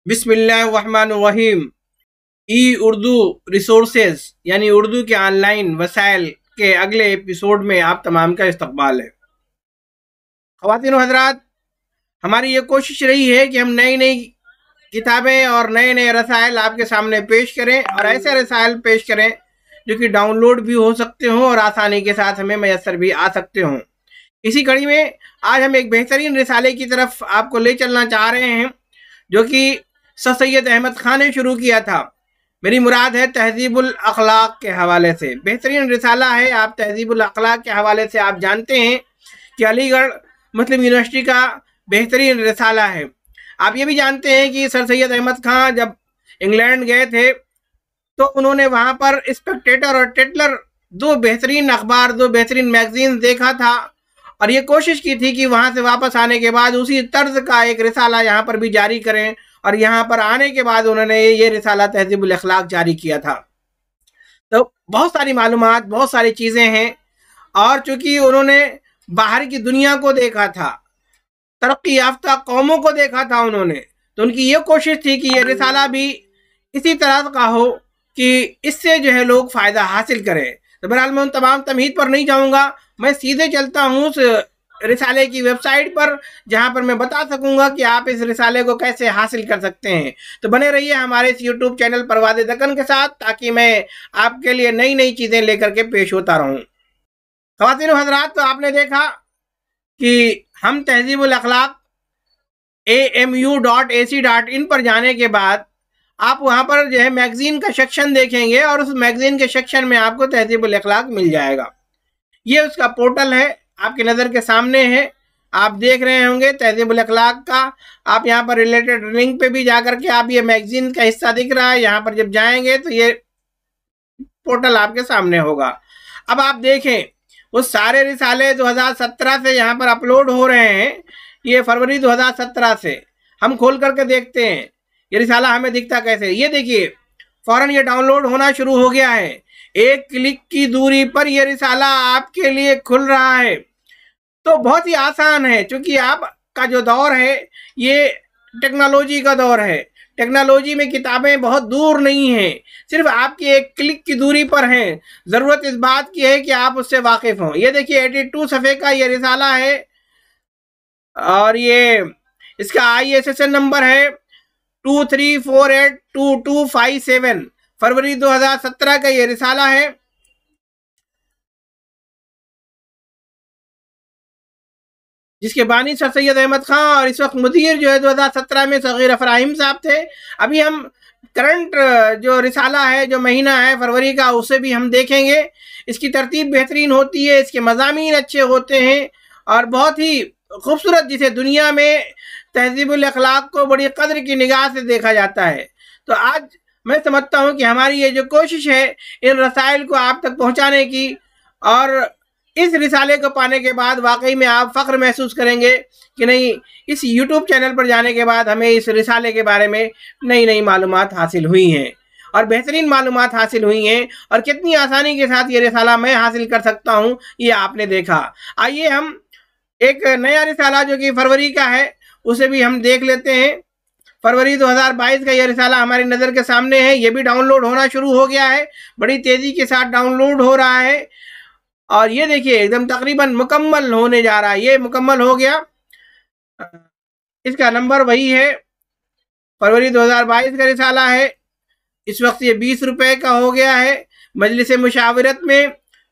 बिस्मिल्लाहिर्रहमानिर्रहीम। ई उर्दू रिसोर्सेज यानी उर्दू के ऑनलाइन वसाइल के अगले एपिसोड में आप तमाम का इस्तकबाल है। ख़वातीन व हज़रात, हमारी ये कोशिश रही है कि हम नई नई किताबें और नए नए रसायल आपके सामने पेश करें और ऐसे रसायल पेश करें जो कि डाउनलोड भी हो सकते हों और आसानी के साथ हमें मैसर भी आ सकते हों। इसी कड़ी में आज हम एक बेहतरीन रिसाले की तरफ आपको ले चलना चाह रहे हैं जो कि सर सैयद अहमद खान ने शुरू किया था। मेरी मुराद है तहजीबुल अखलाक के हवाले से। बेहतरीन रिसाला है। आप तहजीबुल अखलाक के हवाले से आप जानते हैं कि अलीगढ़ मुस्लिम यूनिवर्सिटी का बेहतरीन रिसाला है। आप ये भी जानते हैं कि सर सैयद अहमद खान जब इंग्लैंड गए थे तो उन्होंने वहाँ पर स्पेक्टेटर और टेटलर दो बेहतरीन अखबार, दो बेहतरीन मैगजीन देखा था और ये कोशिश की थी कि वहाँ से वापस आने के बाद उसी तर्ज का एक रिसाला यहाँ पर भी जारी करें और यहाँ पर आने के बाद उन्होंने ये रिसाला तहजीबुल अखलाक जारी किया था। तो बहुत सारी मालूमात, बहुत सारी चीज़ें हैं और चूँकि उन्होंने बाहर की दुनिया को देखा था, तरक्की याफ्ता कौमों को देखा था उन्होंने, तो उनकी ये कोशिश थी कि ये रिसाला भी इसी तरह का हो कि इससे जो है लोग फ़ायदा हासिल करें। तो बहरहाल मैं उन तमाम तमहीद पर नहीं जाऊँगा, मैं सीधे चलता हूँ उस रिसाले की वेबसाइट पर जहाँ पर मैं बता सकूँगा कि आप इस रिसाले को कैसे हासिल कर सकते हैं। तो बने रहिए हमारे इस यूट्यूब चैनल परवाज़ दक्कन के साथ ताकि मैं आपके लिए नई नई चीज़ें लेकर के पेश होता रहूँ। ख़वातीन व हज़रात, तो आपने देखा कि हम तहजीबुल अखलाक AMU.AC.in पर जाने के बाद आप वहाँ पर जो है मैगज़ीन का सेक्शन देखेंगे और उस मैगज़ीन के सेक्शन में आपको तहजीबुल अखलाक मिल जाएगा। ये उसका पोर्टल है, आपकी नज़र के सामने है, आप देख रहे होंगे तहजीबुल अखलाक का। आप यहाँ पर रिलेटेड लिंक पे भी जाकर के आप ये मैगज़ीन का हिस्सा दिख रहा है, यहाँ पर जब जाएंगे तो ये पोर्टल आपके सामने होगा। अब आप देखें वो सारे रिसाले 2017 से यहाँ पर अपलोड हो रहे हैं। ये फरवरी 2017 से हम खोल करके देखते हैं ये रिसाला हमें दिखता कैसे। ये देखिए फ़ौरन ये डाउनलोड होना शुरू हो गया है। एक क्लिक की दूरी पर यह रिसाला आपके लिए खुल रहा है। तो बहुत ही आसान है, क्योंकि आपका जो दौर है ये टेक्नोलॉजी का दौर है। टेक्नोलॉजी में किताबें बहुत दूर नहीं हैं, सिर्फ आपकी एक क्लिक की दूरी पर हैं। ज़रूरत इस बात की है कि आप उससे वाकिफ़ हों। ये देखिए 82 सफ़े का ये रिसाला है और ये इसका ISSN नंबर है 23482257। फरवरी 2017 का ये रिसाला है। जिसके बानी सर सैयद अहमद खान और इस वक्त मुदीर जो है 2017 में सगीर अफराहिम साहब थे। अभी हम करंट जो रिसाला है, जो महीना है फरवरी का, उसे भी हम देखेंगे। इसकी तरतीब बेहतरीन होती है, इसके मज़ामीन अच्छे होते हैं और बहुत ही खूबसूरत, जिसे दुनिया में तहजीबुल अखलाक को बड़ी कदर की निगाह से देखा जाता है। तो आज मैं समझता हूँ कि हमारी ये जो कोशिश है इन रसायल को आप तक पहुँचाने की, और इस रिसाले को पाने के बाद वाकई में आप फ़ख्र महसूस करेंगे कि नहीं, इस यूट्यूब चैनल पर जाने के बाद हमें इस रिसाले के बारे में नई नई मालूमात हासिल हुई हैं और बेहतरीन मालूमात हासिल हुई हैं और कितनी आसानी के साथ ये रिसाला मैं हासिल कर सकता हूँ ये आपने देखा। आइए हम एक नया रिसाला जो कि फरवरी का है उसे भी हम देख लेते हैं। फरवरी 2022 का यह रिसाला हमारी नज़र के सामने है। ये भी डाउनलोड होना शुरू हो गया है, बड़ी तेज़ी के साथ डाउनलोड हो रहा है और ये देखिए एकदम तकरीबन मुकम्मल होने जा रहा है। ये मुकम्मल हो गया। इसका नंबर वही है, फरवरी 2022 का रिसाला है। इस वक्त ये 20 रुपये का हो गया है। मजलिस मुशावरत में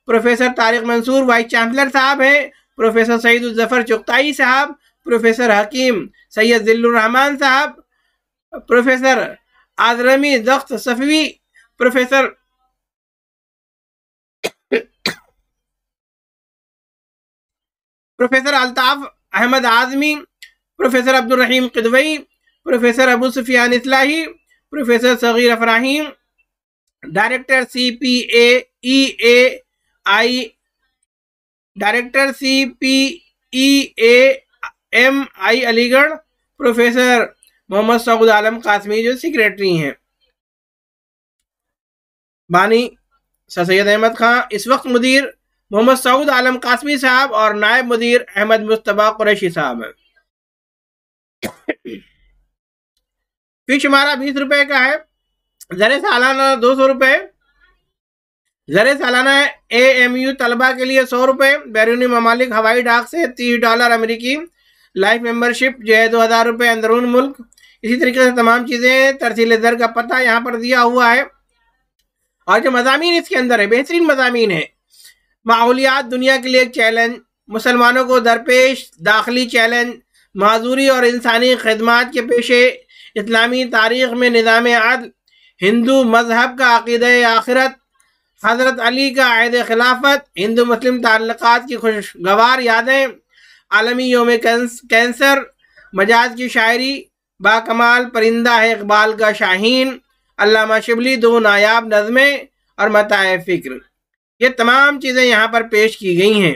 professor Tariq Mansoor vice chancellor साहब हैं, प्रोफेसर सईद ज़फ़र चुगताई साहब, प्रोफेसर हकीम सैयद जिल्लुर रहमान साहब, professor Azarmi Dukht Safavi, professor Altaf Ahmad Azmi, professor Abdul Rahim Kidwai, professor Abu Sufiyan Islahi, professor Sagheer Afraheem, director CPEAMI Aligarh, professor Mohammad Saud Alam Qasmi जो सेक्रेटरी हैं। बानी सर सैयद अहमद खान, इस वक्त मुदीर मोहम्मद सऊद आलम कासमी साहब और नायब मुदीर अहमद मुस्तफ़ा कुरैशी साहब हैं। फीस हमारा 20 रुपए का है, ज़र सालाना 200 रुपये, ज़र सालाना AMU तलबा के लिए 100 रुपये, बैरूनी ममालिक हवाई डाक से $30 अमेरिकी, लाइफ मेंबरशिप जो है 2000 रुपये अंदरून मुल्क। इसी तरीके से तमाम चीज़ें, तरसील दर का पता यहाँ पर दिया हुआ है। और जो मज़ामीन इसके अंदर है, बेहतरीन मज़ामीन है। माहौलियात दुनिया के लिए एक चैलेंज, मुसलमानों को दरपेश दाखिली चैलेंज, माजूरी और इंसानी खदमात के पेशे, इस्लामी तारीख़ में निज़ाम अदल, हिंदू मजहब का अक़ीदा आखिरत, हज़रत अली का अहद खिलाफत, हिंदू मुस्लिम ताल्लुकात की खुशगवार यादें, आलमी योम कैंसर, मजाज की शायरी, बाकमाल परिंदा है इकबाल का शाहीन, अल्लामा शिबली 2 नायाब नज़में और मताए फ़िक्र। ये तमाम चीज़ें यहाँ पर पेश की गई हैं।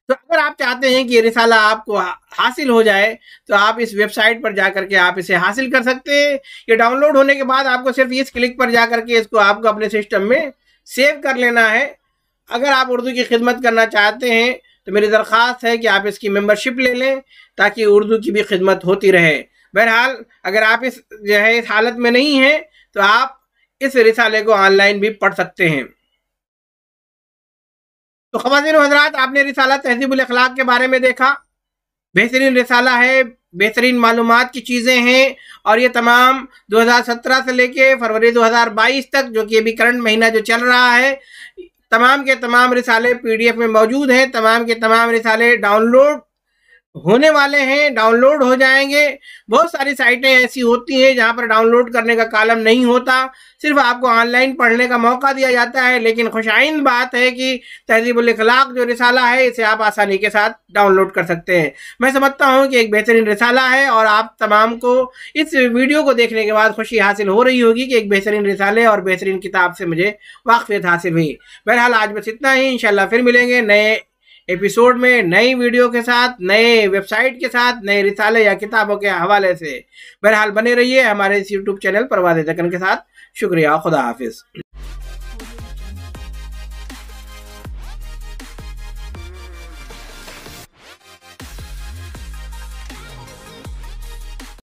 तो अगर आप चाहते हैं कि ये रिसाला आपको हासिल हो जाए तो आप इस वेबसाइट पर जाकर के आप इसे हासिल कर सकते हैं। ये डाउनलोड होने के बाद आपको सिर्फ इस क्लिक पर जाकर के इसको आपको अपने सिस्टम में सेव कर लेना है। अगर आप उर्दू की खिदमत करना चाहते हैं तो मेरी दरख्वास्त है कि आप इसकी मेंबरशिप ले लें ताकि उर्दू की भी खिदमत होती रहे। बहरहाल अगर आप इस हालत में नहीं हैं तो आप इस रिसाले को ऑनलाइन भी पढ़ सकते हैं। तो ख़वातीन व हज़रात, आपने रिसाला तहज़ीबुल अखलाक के बारे में देखा। बेहतरीन रिसाला है, बेहतरीन मालूमात की चीज़ें हैं और ये तमाम 2017 से लेके फरवरी 2022 तक, जो कि अभी करंट महीना जो चल रहा है, तमाम के तमाम रिसाले PDF में मौजूद हैं। तमाम के तमाम रिसाले डाउनलोड होने वाले हैं, डाउनलोड हो जाएंगे। बहुत सारी साइटें ऐसी होती हैं जहां पर डाउनलोड करने का कॉलम नहीं होता, सिर्फ आपको ऑनलाइन पढ़ने का मौका दिया जाता है। लेकिन खुशाइन बात है कि तहज़ीबुल अखलाक जो रिसाला है इसे आप आसानी के साथ डाउनलोड कर सकते हैं। मैं समझता हूं कि एक बेहतरीन रिसाला है और आप तमाम को इस वीडियो को देखने के बाद खुशी हासिल हो रही होगी कि एक बेहतरीन रिसाले और बेहतरीन किताब से मुझे वाक़फ़ियत हासिल हुई। बहरहाल आज बस इतना ही। इंशाल्लाह फिर मिलेंगे नए एपिसोड में, नई वीडियो के साथ, नए वेबसाइट के साथ, नए रिसाले या किताबों के हवाले से। बहरहाल बने रहिए हमारे इस YouTube चैनल परवाज़ दक्कन के साथ। शुक्रिया, खुदा हाफिज़।